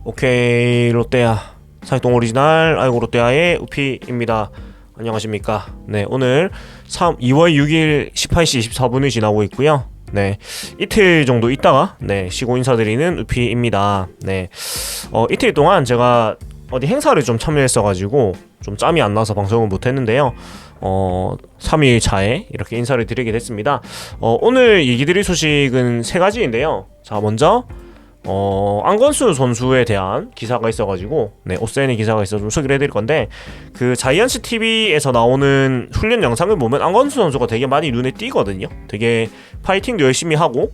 오케이 롯데야 사이동 오리지널 아이고 롯데야의 우피입니다. 안녕하십니까. 네, 오늘 2월 6일 18시 24분이 지나고 있고요. 네, 이틀 정도 있다가 쉬고 인사드리는 우피입니다. 네, 이틀 동안 제가 어디 행사를 좀 참여했어가지고 좀 짬이 안 나서 방송을 못했는데요. 3일 차에 이렇게 인사를 드리게 됐습니다. 오늘 얘기 드릴 소식은 세 가지인데요. 자, 먼저 안건수 선수에 대한 기사가 있어가지고 오세니 기사가 있어서 좀 소개를 해드릴 건데, 그 자이언츠 TV에서 나오는 훈련 영상을 보면 안건수 선수가 되게 많이 눈에 띄거든요. 되게 파이팅도 열심히 하고,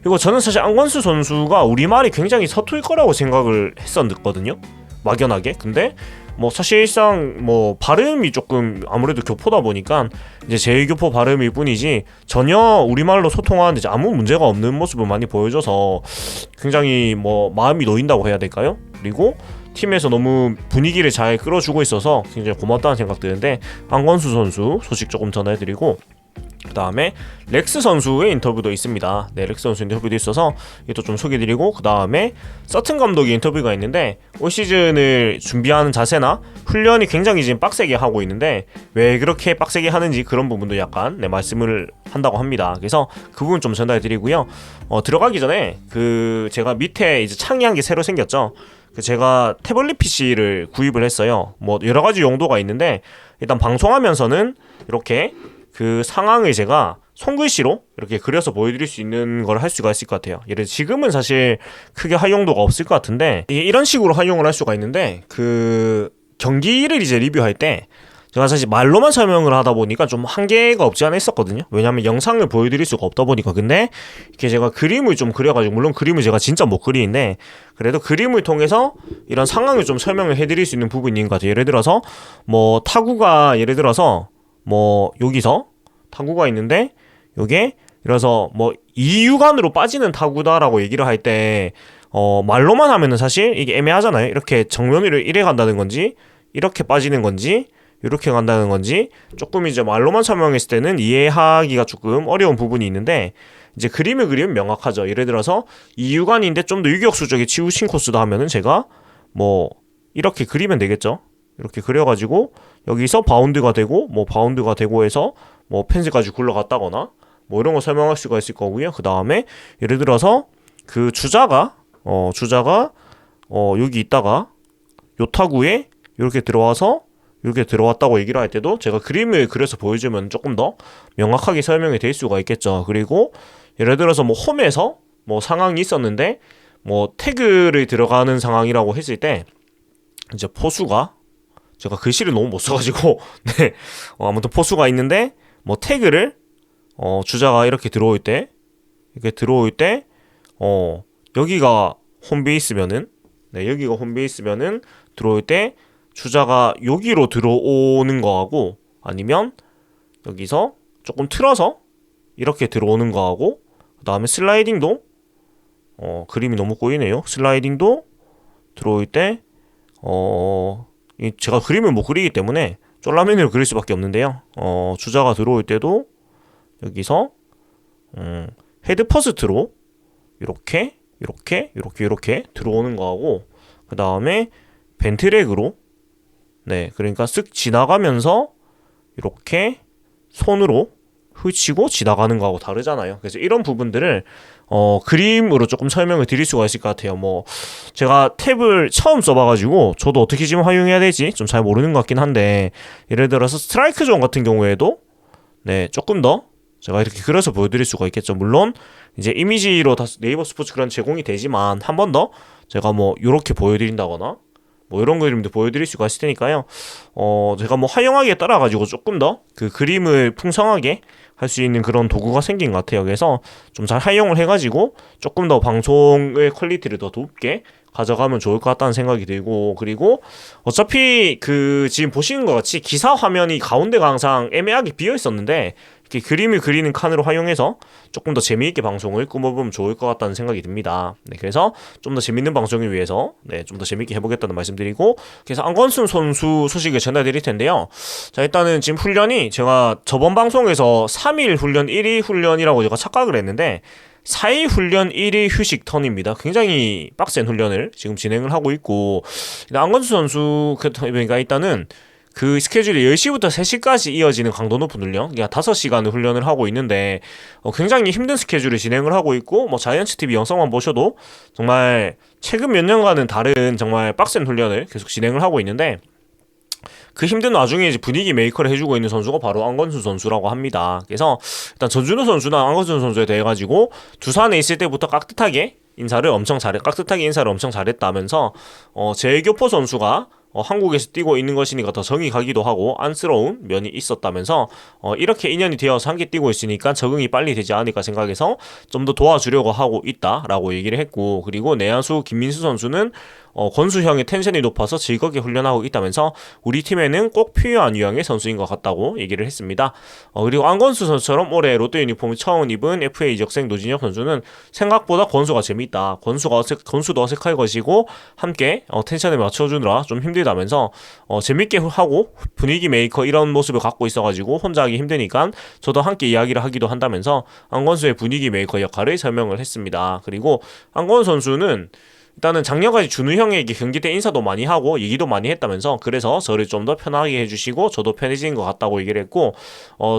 그리고 저는 사실 안건수 선수가 우리말이 굉장히 서툴 거라고 생각을 했었거든요, 막연하게. 근데 뭐 사실상 뭐 발음이 조금 아무래도 교포다 보니까 이제 제1교포 발음일 뿐이지 전혀 우리말로 소통하는데 이제 아무 문제가 없는 모습을 많이 보여줘서 굉장히 뭐 마음이 놓인다고 해야 될까요? 그리고 팀에서 너무 분위기를 잘 끌어주고 있어서 굉장히 고맙다는 생각 드는데, 안건수 선수 소식 조금 전해드리고, 그 다음에 렉스 선수의 인터뷰도 있습니다. 네, 렉스 선수 인터뷰도 있어서 이것도 좀 소개드리고, 그 다음에 서튼 감독의 인터뷰가 있는데, 올 시즌을 준비하는 자세나 훈련이 굉장히 지금 빡세게 하고 있는데 왜 그렇게 빡세게 하는지 그런 부분도 약간 말씀을 한다고 합니다. 그래서 그 부분 좀 전달해드리고요. 들어가기 전에 그 제가 밑에 이제 창이 한 개 새로 생겼죠. 제가 태블릿 PC를 구입을 했어요. 뭐 여러 가지 용도가 있는데, 일단 방송하면서는 이렇게 그 상황을 제가 손글씨로 이렇게 그려서 보여드릴 수 있는 걸 할 수가 있을 것 같아요. 예를 들어 지금은 사실 크게 활용도가 없을 것 같은데, 이런 식으로 활용을 할 수가 있는데, 그 경기를 이제 리뷰할 때 제가 사실 말로만 설명을 하다 보니까 좀 한계가 없지 않아 있었거든요. 왜냐면 영상을 보여드릴 수가 없다 보니까. 근데 이렇게 제가 그림을 좀 그려가지고, 물론 그림을 제가 진짜 못 그리는데 그래도 그림을 통해서 이런 상황을 좀 설명을 해드릴 수 있는 부분인 것 같아요. 예를 들어서 뭐 타구가, 예를 들어서 뭐 여기서 타구가 있는데 요게 그래서 뭐 이유간으로 빠지는 타구다라고 얘기를 할 때 말로만 하면은 사실 이게 애매하잖아요. 이렇게 정면으로 이래 간다는 건지, 이렇게 빠지는 건지, 이렇게 간다는 건지 조금 이제 말로만 설명했을 때는 이해하기가 조금 어려운 부분이 있는데, 이제 그림을 그리면 명확하죠. 예를 들어서 이유간인데 좀 더 유격수적인 치우친 코스다 하면은 제가 뭐 이렇게 그리면 되겠죠. 이렇게 그려가지고 여기서 바운드가 되고, 뭐 바운드가 되고 해서 뭐 펜스까지 굴러갔다거나 뭐 이런 거 설명할 수가 있을 거고요. 그 다음에 예를 들어서 그 주자가 여기 있다가 요 타구에 이렇게 들어와서 이렇게 들어왔다고 얘기를 할 때도 제가 그림을 그려서 보여주면 조금 더 명확하게 설명이 될 수가 있겠죠. 그리고 예를 들어서 뭐 홈에서 뭐 상황이 있었는데 뭐 태그를 들어가는 상황이라고 했을 때, 이제 포수가, 제가 글씨를 너무 못 써가지고 아무튼 포수가 있는데 뭐 태그를 주자가 이렇게 들어올 때 여기가 홈베이스면은 여기가 홈베이스면은 들어올 때 주자가 여기로 들어오는 거하고, 아니면 여기서 조금 틀어서 이렇게 들어오는 거하고, 그 다음에 슬라이딩도 그림이 너무 꼬이네요. 슬라이딩도 들어올 때 제가 그림을 못 그리기 때문에 쫄라맨으로 그릴 수밖에 없는데요. 주자가 들어올 때도 여기서 헤드 퍼스트로 이렇게 들어오는 거하고, 그 다음에 벤트랙으로 그러니까 쓱 지나가면서 이렇게 손으로 훑치고 지나가는 거하고 다르잖아요. 그래서 이런 부분들을 그림으로 조금 설명을 드릴 수가 있을 것 같아요. 뭐 제가 탭을 처음 써봐가지고 저도 어떻게 지금 활용해야 될지 좀 잘 모르는 것 같긴 한데, 예를 들어서 스트라이크 존 같은 경우에도 조금 더 제가 이렇게 그려서 보여드릴 수가 있겠죠. 물론 이제 이미지로 다 네이버 스포츠 그런 제공이 되지만, 한 번 더 제가 뭐 이렇게 보여드린다거나 뭐 이런 그림도 보여드릴 수가 있을 테니까요. 제가 뭐 활용하기에 따라 가지고 조금 더 그 그림을 풍성하게 할 수 있는 그런 도구가 생긴 것 같아요. 그래서 좀 잘 활용을 해가지고 조금 더 방송의 퀄리티를 더 높게 가져가면 좋을 것 같다는 생각이 들고, 그리고 어차피 그 지금 보시는 것 같이 기사 화면이 가운데가 항상 애매하게 비어 있었는데, 이렇게 그림을 그리는 칸으로 활용해서 조금 더 재미있게 방송을 꾸며보면 좋을 것 같다는 생각이 듭니다. 그래서 좀 더 재밌는 방송을 위해서 좀 더 재미있게 해보겠다는 말씀드리고, 그래서 안건수 선수 소식을 전해드릴 텐데요. 자, 일단은 지금 훈련이 제가 저번 방송에서 3일 훈련, 1일 훈련이라고 제가 착각을 했는데 4일 훈련 1일 휴식 턴입니다. 굉장히 빡센 훈련을 지금 진행을 하고 있고, 안건수 선수 그러니까 일단은 그 스케줄이 10시부터 3시까지 이어지는 강도 높은 훈련, 그러니까 5시간의 훈련을 하고 있는데 굉장히 힘든 스케줄을 진행을 하고 있고, 뭐 자이언츠 TV 영상만 보셔도 정말 최근 몇 년간은 다른 정말 빡센 훈련을 계속 진행을 하고 있는데, 그 힘든 와중에 이제 분위기 메이커를 해주고 있는 선수가 바로 안건수 선수라고 합니다. 그래서 일단 전준우 선수나 안건수 선수에 대해 가지고 두산에 있을 때부터 깍듯하게 인사를 엄청 잘했다면서 재교포 선수가 한국에서 뛰고 있는 것이니까 더 정이 가기도 하고 안쓰러운 면이 있었다면서 이렇게 인연이 되어서 함께 뛰고 있으니까 적응이 빨리 되지 않을까 생각해서 좀 더 도와주려고 하고 있다라고 얘기를 했고, 그리고 내야수 김민수 선수는 권수 형의 텐션이 높아서 즐겁게 훈련하고 있다면서 우리 팀에는 꼭 필요한 유형의 선수인 것 같다고 얘기를 했습니다. 그리고 안건수 선수처럼 올해 롯데 유니폼을 처음 입은 FA 이적생 노진혁 선수는 생각보다 권수가 재밌다. 권수도 어색할 것이고 함께 텐션을 맞춰주느라 좀 힘들다면서 재밌게 하고 분위기 메이커 이런 모습을 갖고 있어가지고 혼자 하기 힘드니까 저도 함께 이야기를 하기도 한다면서 안건수의 분위기 메이커 역할을 설명을 했습니다. 그리고 안건수 선수는 일단은 작년까지 준우 형에게 경기 때 인사도 많이 하고 얘기도 많이 했다면서, 그래서 저를 좀 더 편하게 해주시고 저도 편해진 것 같다고 얘기를 했고,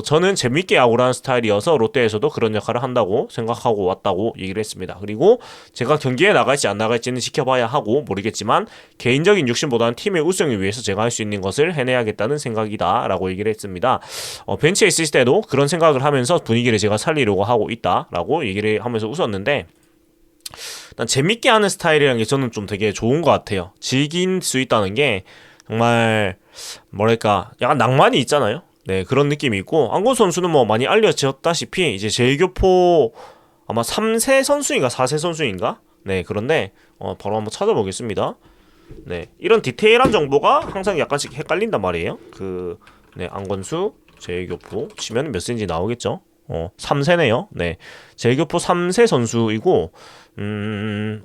저는 재밌게 야구를 하는 스타일이어서 롯데에서도 그런 역할을 한다고 생각하고 왔다고 얘기를 했습니다. 그리고 제가 경기에 나갈지 안 나갈지는 지켜봐야 하고 모르겠지만 개인적인 욕심보다는 팀의 우승을 위해서 제가 할 수 있는 것을 해내야겠다는 생각이다 라고 얘기를 했습니다. 벤치에 있을 때도 그런 생각을 하면서 분위기를 제가 살리려고 하고 있다 라고 얘기를 하면서 웃었는데, 일단 재밌게 하는 스타일이라는 게 저는 좀 되게 좋은 것 같아요. 즐길 수 있다는 게 정말 뭐랄까 약간 낭만이 있잖아요. 네, 그런 느낌이 있고, 안건 선수는 뭐 많이 알려졌다시피 이제 제일교포 아마 3세 선수인가 4세 선수인가? 네, 그런데 바로 한번 찾아보겠습니다. 네, 이런 디테일한 정보가 항상 약간씩 헷갈린단 말이에요. 네, 안건수 제일교포 치면 몇 세인지 나오겠죠? 3세네요. 네, 제일교포 3세 선수이고,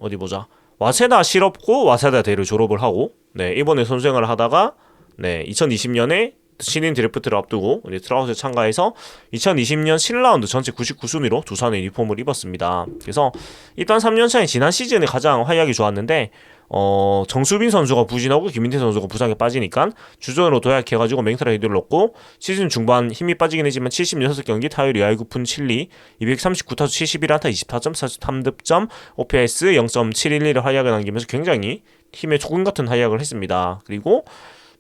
어디 보자. 와세다 실업고 와세다 대를 졸업을 하고, 네, 이번에 선수생활을 하다가, 네, 2020년에 신인 드래프트를 앞두고 이제 트라우스에 참가해서 2020년 7라운드 전체 99순위로 두산의 유니폼을 입었습니다. 그래서 일단 3년차인 지난 시즌에 가장 활약이 좋았는데, 정수빈 선수가 부진하고 김민태 선수가 부상에 빠지니까 주전으로 도약해가지고 맹타라 헤드를 넣고, 시즌 중반 힘이 빠지긴 했지만 76경기 타율 2할 9푼 7리 239타수 71안타 24점 43득점 OPS 0.712를 활약을 남기면서 굉장히 팀의 조금 같은 활약을 했습니다. 그리고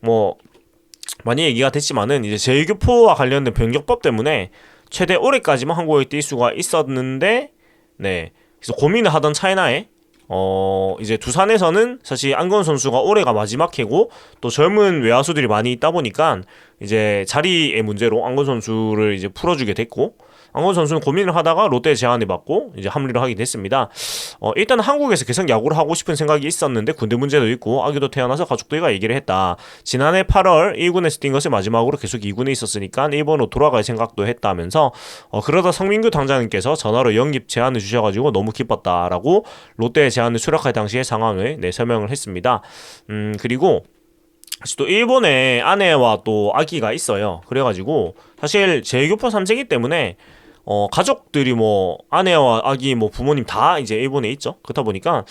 뭐 많이 얘기가 됐지만은 이제 제일교포와 관련된 변경법 때문에 최대 올해까지만 한국에 뛸 수가 있었는데, 네, 그래서 고민을 하던 차이나에 이제 두산에서는 사실 안건 선수가 올해가 마지막 해고 또 젊은 외야수들이 많이 있다 보니까 이제 자리의 문제로 안건 선수를 이제 풀어주게 됐고, 안건 선수는 고민을 하다가 롯데 제안을 받고 이제 합류를 하게 됐습니다. 일단 한국에서 계속 야구를 하고 싶은 생각이 있었는데 군대 문제도 있고 아기도 태어나서 가족들과 얘기를 했다. 지난해 8월 1군에서 뛴 것을 마지막으로 계속 2군에 있었으니까 일본으로 돌아갈 생각도 했다면서, 그러다 성민규 당장님께서 전화로 영입 제안을 주셔가지고 너무 기뻤다라고 롯데 제안을 수락할 당시의 상황을 설명을 했습니다. 그리고 또 일본에 아내와 또 아기가 있어요. 그래가지고 사실 제일교포 3세기 때문에 가족들이 뭐 아내와 아기 뭐 부모님 다 이제 일본에 있죠. 그렇다 보니까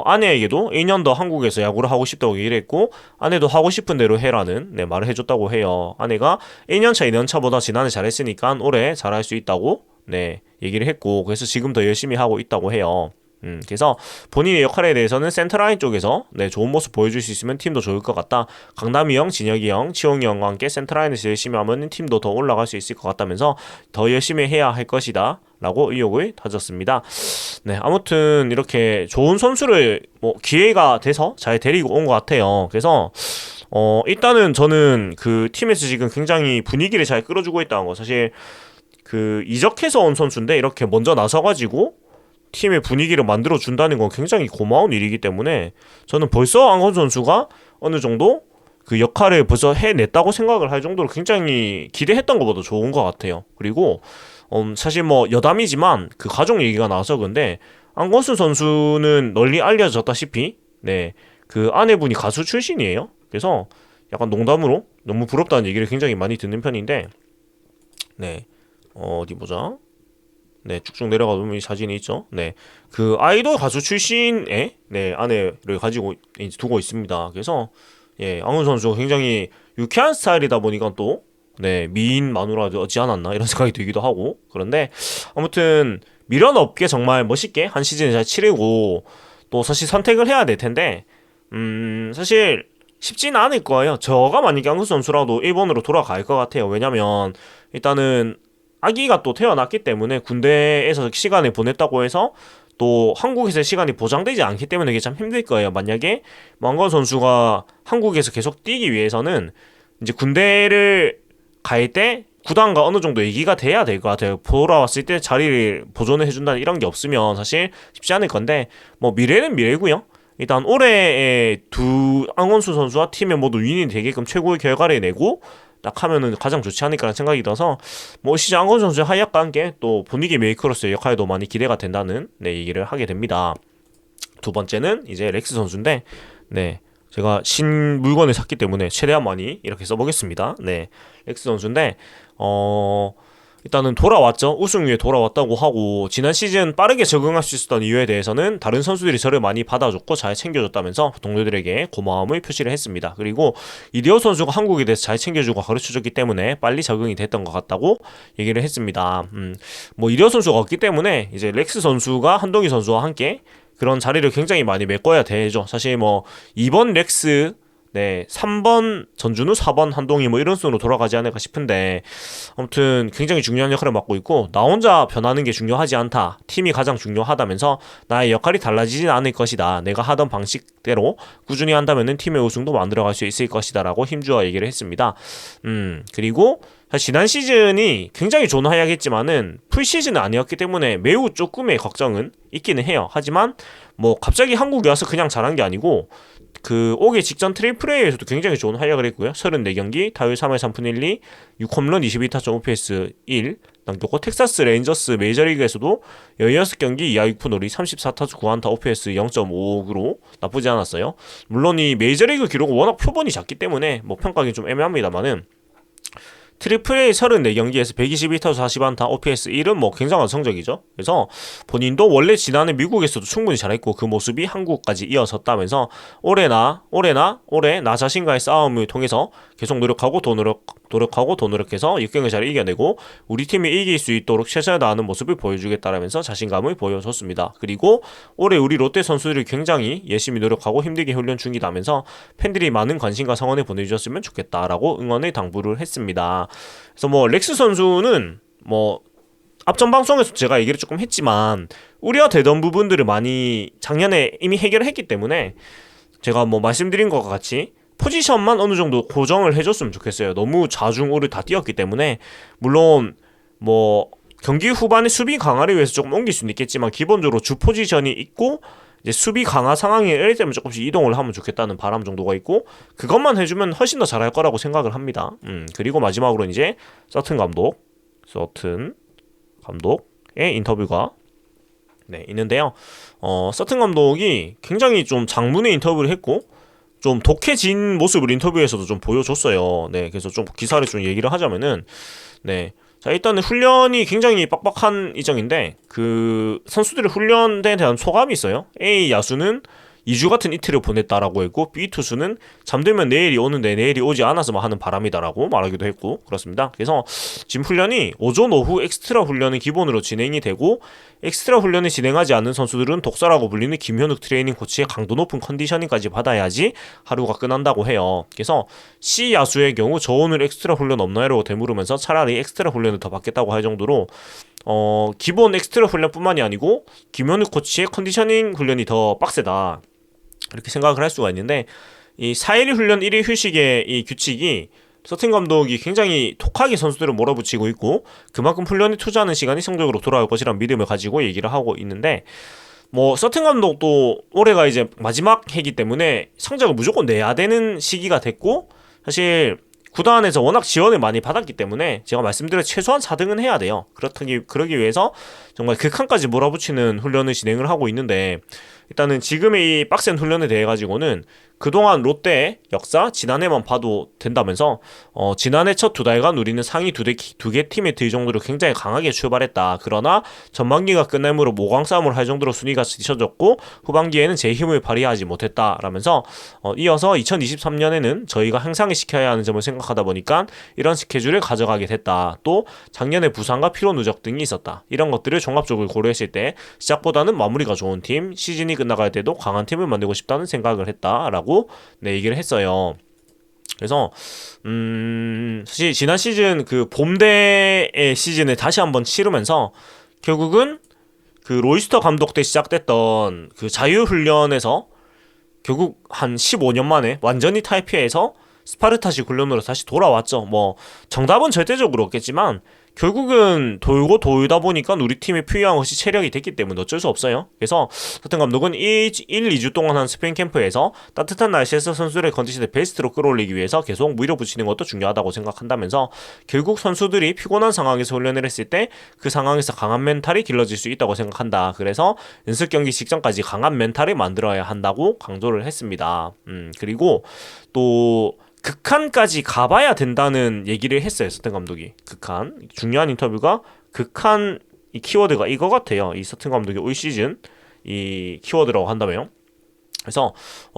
아내에게도 1년 더 한국에서 야구를 하고 싶다고 얘기를 했고, 아내도 하고 싶은 대로 해라는 말을 해줬다고 해요. 아내가 1년차 2년차보다 지난해 잘했으니까 올해 잘할 수 있다고 얘기를 했고, 그래서 지금 더 열심히 하고 있다고 해요. 그래서 본인의 역할에 대해서는 센터라인 쪽에서 좋은 모습 보여줄 수 있으면 팀도 좋을 것 같다. 강남이 형, 진혁이 형, 치홍이 형과 함께 센터라인에서 열심히 하면 팀도 더 올라갈 수 있을 것 같다면서 더 열심히 해야 할 것이다 라고 의욕을 다졌습니다. 네, 아무튼 이렇게 좋은 선수를 기회가 돼서 잘 데리고 온 것 같아요. 그래서 일단은 저는 그 팀에서 지금 굉장히 분위기를 잘 끌어주고 있다는 거, 사실 그 이적해서 온 선수인데 이렇게 먼저 나서가지고 팀의 분위기를 만들어준다는 건 굉장히 고마운 일이기 때문에 저는 벌써 안건 선수가 어느 정도 그 역할을 벌써 해냈다고 생각을 할 정도로 굉장히 기대했던 것보다 좋은 것 같아요. 그리고 사실 뭐 여담이지만 그 가족 얘기가 나와서 근데 안건수 선수는 널리 알려졌다시피 그 아내분이 가수 출신이에요. 그래서 약간 농담으로 너무 부럽다는 얘기를 굉장히 많이 듣는 편인데, 어디 보자. 네, 쭉쭉 내려가 보면 이 사진이 있죠. 네, 그 아이돌 가수 출신의 네 아내를 가지고 이제 두고 있습니다. 그래서 예, 앙훈 선수가 굉장히 유쾌한 스타일이다 보니까 또 네, 미인 마누라지 않았나 이런 생각이 들기도 하고. 그런데 아무튼 미련 없게 정말 멋있게 한 시즌 잘 치르고 또 사실 선택을 해야 될 텐데 사실 쉽지는 않을 거예요. 저가 만약에 앙훈 선수라도 일본으로 돌아갈 것 같아요. 왜냐면 일단은 아기가 또 태어났기 때문에 군대에서 시간을 보냈다고 해서 또 한국에서 시간이 보장되지 않기 때문에 이게 참 힘들 거예요. 만약에 망건 선수가 한국에서 계속 뛰기 위해서는 이제 군대를 갈 때 구단과 어느 정도 얘기가 돼야 될 것 같아요. 돌아왔을 때 자리를 보존을 해준다는 이런 게 없으면 사실 쉽지 않을 건데 뭐 미래는 미래고요. 일단 올해의 두 앙원수 선수와 팀의 모두 윈이 되게끔 최고의 결과를 내고 딱 하면은 가장 좋지 않을까라는 생각이 들어서 뭐 시즌 앙원 선수의 활약과 함께 또 분위기 메이커로서의 역할도 많이 기대가 된다는 네 얘기를 하게 됩니다. 두 번째는 이제 렉스 선수인데 네 제가 신 물건을 샀기 때문에 최대한 많이 이렇게 써보겠습니다. 네 렉스 선수인데 일단은 돌아왔죠. 우승 위에 돌아왔다고 하고 지난 시즌 빠르게 적응할 수 있었던 이유에 대해서는 다른 선수들이 저를 많이 받아줬고 잘 챙겨줬다면서 동료들에게 고마움을 표시를 했습니다. 그리고 이대호 선수가 한국에 대해서 잘 챙겨주고 가르쳐줬기 때문에 빨리 적응이 됐던 것 같다고 얘기를 했습니다. 뭐 이대호 선수가 없기 때문에 이제 렉스 선수가 한동희 선수와 함께 그런 자리를 굉장히 많이 메꿔야 되죠. 사실 뭐 2번 렉스 네, 3번 전준우, 4번 한동희 뭐 이런 순으로 돌아가지 않을까 싶은데 아무튼 굉장히 중요한 역할을 맡고 있고 나 혼자 변하는 게 중요하지 않다. 팀이 가장 중요하다면서 나의 역할이 달라지진 않을 것이다. 내가 하던 방식대로 꾸준히 한다면은 팀의 우승도 만들어갈 수 있을 것이다 라고 힘주어 얘기를 했습니다. 그리고 사실 지난 시즌이 굉장히 좋은 활약했지만은 풀시즌은 아니었기 때문에 매우 조금의 걱정은 있기는 해요. 하지만 뭐 갑자기 한국에 와서 그냥 잘한 게 아니고 그 오기 직전 트리플 A에서도 굉장히 좋은 활약을 했고요. 34경기, 타율 3할 3푼 1리, 6홈런 22타점 OPS 1 남겼고 텍사스 레인저스 메이저리그에서도 16경기 2할 6푼 5리 34타수 9안타 OPS 0.5로 나쁘지 않았어요. 물론 이 메이저리그 기록은 워낙 표본이 작기 때문에 뭐 평가하기 좀 애매합니다만은 트리플 A 34경기에서 122타수 40안타 OPS 1은 뭐 굉장한 성적이죠. 그래서 본인도 원래 지난해 미국에서도 충분히 잘했고 그 모습이 한국까지 이어섰다면서 올해 나 자신과의 싸움을 통해서 계속 노력하고 더 노력해서 역경을 잘 이겨내고 우리 팀이 이길 수 있도록 최선을 다하는 모습을 보여주겠다라면서 자신감을 보여줬습니다. 그리고 올해 우리 롯데 선수들이 굉장히 열심히 노력하고 힘들게 훈련 중이다면서 팬들이 많은 관심과 성원을 보내주셨으면 좋겠다라고 응원을 당부를 했습니다. 그래서 뭐 렉스 선수는 뭐 앞전 방송에서 제가 얘기를 조금 했지만 우려되던 부분들을 많이 작년에 이미 해결을 했기 때문에 제가 뭐 말씀드린 것과 같이 포지션만 어느 정도 고정을 해줬으면 좋겠어요. 너무 좌중우를 다 뛰었기 때문에 물론 뭐 경기 후반에 수비 강화를 위해서 조금 옮길 수는 있겠지만 기본적으로 주 포지션이 있고 이제 수비 강화 상황이 이럴 때면 조금씩 이동을 하면 좋겠다는 바람 정도가 있고 그것만 해주면 훨씬 더 잘할 거라고 생각을 합니다. 그리고 마지막으로 이제 서튼 감독의 인터뷰가 네 있는데요. 서튼 감독이 굉장히 좀 장문의 인터뷰를 했고 좀 독해진 모습을 인터뷰에서도 좀 보여줬어요. 네, 그래서 좀 기사를 좀 얘기를 하자면은 네. 자, 일단은 훈련이 굉장히 빡빡한 일정인데 그 선수들의 훈련에 대한 소감이 있어요. A 야수는 2주 같은 이틀을 보냈다라고 했고 B 투수는 잠들면 내일이 오는데 내일이 오지 않아서만 하는 바람이다라고 말하기도 했고 그렇습니다. 그래서 지금 훈련이 오전 오후 엑스트라 훈련이 기본으로 진행이 되고 엑스트라 훈련을 진행하지 않는 선수들은 독사라고 불리는 김현욱 트레이닝 코치의 강도 높은 컨디셔닝까지 받아야지 하루가 끝난다고 해요. 그래서 C 야수의 경우 저 오늘 엑스트라 훈련 없나요? 라고 되물으면서 차라리 엑스트라 훈련을 더 받겠다고 할 정도로 기본 엑스트라 훈련뿐만이 아니고 김현욱 코치의 컨디셔닝 훈련이 더 빡세다. 이렇게 생각을 할 수가 있는데 이 4일 훈련 1일 휴식의 이 규칙이 서튼 감독이 굉장히 톡하게 선수들을 몰아붙이고 있고 그만큼 훈련에 투자하는 시간이 성적으로 돌아올 것이라는 믿음을 가지고 얘기를 하고 있는데 뭐 서튼 감독도 올해가 이제 마지막 해기 때문에 성적을 무조건 내야 되는 시기가 됐고 사실 구단에서 워낙 지원을 많이 받았기 때문에 제가 말씀드린 최소한 4등은 해야 돼요. 그러기 위해서 정말 극한까지 몰아붙이는 훈련을 진행을 하고 있는데 일단은 지금의 이 빡센 훈련에 대해 가지고는 그동안 롯데의 역사 지난해만 봐도 된다면서 지난해 첫 2달간 우리는 상위 두 개 팀에 들 정도로 굉장히 강하게 출발했다. 그러나 전반기가 끝날므로 모강 싸움을 할 정도로 순위가 뒤쳐졌고 후반기에는 제 힘을 발휘하지 못했다라면서 이어서 2023년에는 저희가 향상을 시켜야 하는 점을 생각하다 보니까 이런 스케줄을 가져가게 됐다. 또 작년에 부상과 피로 누적 등이 있었다. 이런 것들을 종합적으로 고려했을 때 시작보다는 마무리가 좋은 팀, 시즌이 끝나갈 때도 강한 팀을 만들고 싶다는 생각을 했다라고 네, 얘기를 했어요. 그래서 사실 지난 시즌 그 봄대의 시즌을 다시 한번 치르면서 결국은 그 로이스터 감독 때 시작됐던 그 자유훈련에서 결국 한 15년 만에 완전히 탈피해서 스파르타식 훈련으로 다시 돌아왔죠. 뭐 정답은 절대적으로 없겠지만 결국은 돌고 돌다 보니까 우리 팀이 필요한 것이 체력이 됐기 때문에 어쩔 수 없어요. 그래서 서튼 감독은 2주 동안 한 스프링 캠프에서 따뜻한 날씨에서 선수들의 컨디션을 베스트로 끌어올리기 위해서 계속 밀어붙이는 것도 중요하다고 생각한다면서 결국 선수들이 피곤한 상황에서 훈련을 했을 때 그 상황에서 강한 멘탈이 길러질 수 있다고 생각한다. 그래서 연습 경기 직전까지 강한 멘탈을 만들어야 한다고 강조를 했습니다. 그리고 또 극한까지 가봐야 된다는 얘기를 했어요. 서튼 감독이. 극한. 중요한 인터뷰가 극한 이 키워드가 이거 같아요. 이 서튼 감독이 올 시즌 이 키워드라고 한다며요. 그래서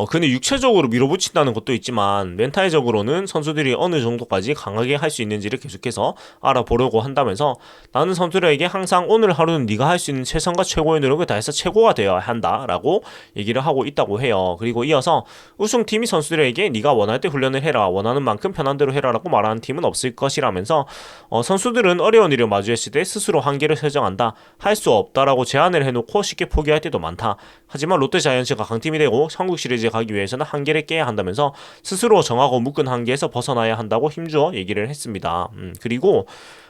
근데 육체적으로 밀어붙인다는 것도 있지만 멘탈적으로는 선수들이 어느 정도까지 강하게 할 수 있는지를 계속해서 알아보려고 한다면서 나는 선수들에게 항상 오늘 하루는 네가 할 수 있는 최선과 최고의 노력을 다해서 최고가 되어야 한다라고 얘기를 하고 있다고 해요. 그리고 이어서 우승팀이 선수들에게 네가 원할 때 훈련을 해라, 원하는 만큼 편한 대로 해라라고 말하는 팀은 없을 것이라면서 선수들은 어려운 일을 마주했을 때 스스로 한계를 설정한다, 할 수 없다라고 제안을 해놓고 쉽게 포기할 때도 많다. 하지만 롯데 자이언츠가 강팀이 되고 한국 시리즈에 가기 위해서는 한계를 깨야 한다면서 스스로 정하고 묶은 한계에서 벗어나야 한다고 힘주어 얘기를 했습니다. 그리고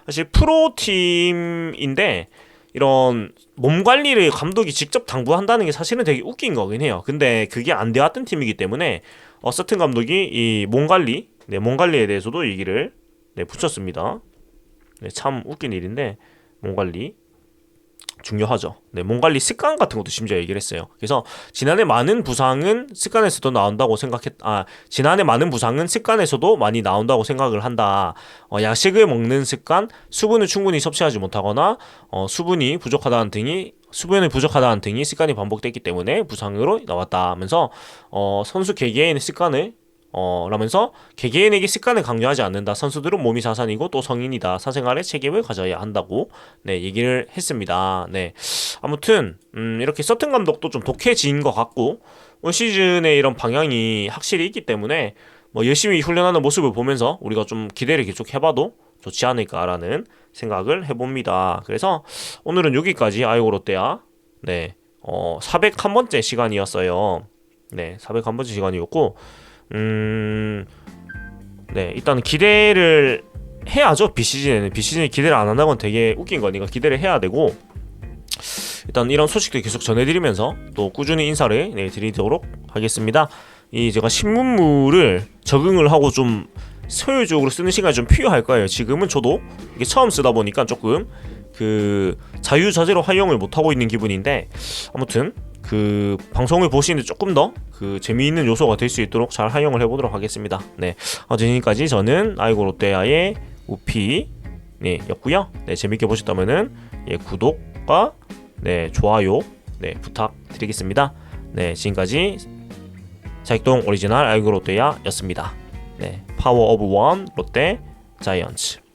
사실 프로팀인데 이런 몸 관리를 감독이 직접 당부한다는 게 사실은 되게 웃긴 거긴 해요. 근데 그게 안 되었던 팀이기 때문에 서튼 감독이 이 몸 관리, 몸 관리에 대해서도 얘기를 붙였습니다. 참 웃긴 일인데 몸 관리 중요하죠. 몸 관리 습관 같은 것도 심지어 얘기를 했어요. 그래서 지난해 많은 부상은 습관에서도 나온다고 지난해 많은 부상은 습관에서도 많이 나온다고 생각을 한다. 야식을 먹는 습관, 수분을 충분히 섭취하지 못하거나 수분이 부족하다는 등이 습관이 반복됐기 때문에 부상으로 나왔다 하면서 선수 개개인의 습관을 라면서 개개인에게 습관을 강요하지 않는다. 선수들은 몸이 자산이고 또 성인이다. 사생활에 책임을 가져야 한다고 얘기를 했습니다. 아무튼 이렇게 서튼 감독도 좀 독해진 것 같고 올 시즌에 이런 방향이 확실히 있기 때문에 뭐 열심히 훈련하는 모습을 보면서 우리가 좀 기대를 계속 해봐도 좋지 않을까라는 생각을 해봅니다. 그래서 오늘은 여기까지 아이고 롯데야 401번째 시간이었어요. 401번째 시간이었고 일단 기대를 해야죠. 비시즌에 기대를 안 한다는 건 되게 웃긴 거니까 기대를 해야 되고, 일단 이런 소식들 계속 전해드리면서 또 꾸준히 인사를 드리도록 하겠습니다. 제가 신문물을 적응을 하고 좀 효율적으로 쓰는 시간이 좀 필요할 거예요. 지금은 저도 이게 처음 쓰다 보니까 조금 그 자유자재로 활용을 못하고 있는 기분인데, 아무튼 그 방송을 보시는데 조금 더 그 재미있는 요소가 될 수 있도록 잘 활용을 해보도록 하겠습니다. 지금까지 저는 아이고 롯데야의 우피 였고요. 재밌게 보셨다면은 구독과 좋아요 부탁드리겠습니다. 지금까지 자익동 오리지널 아이고 롯데야였습니다. 파워 오브 원 롯데 자이언츠.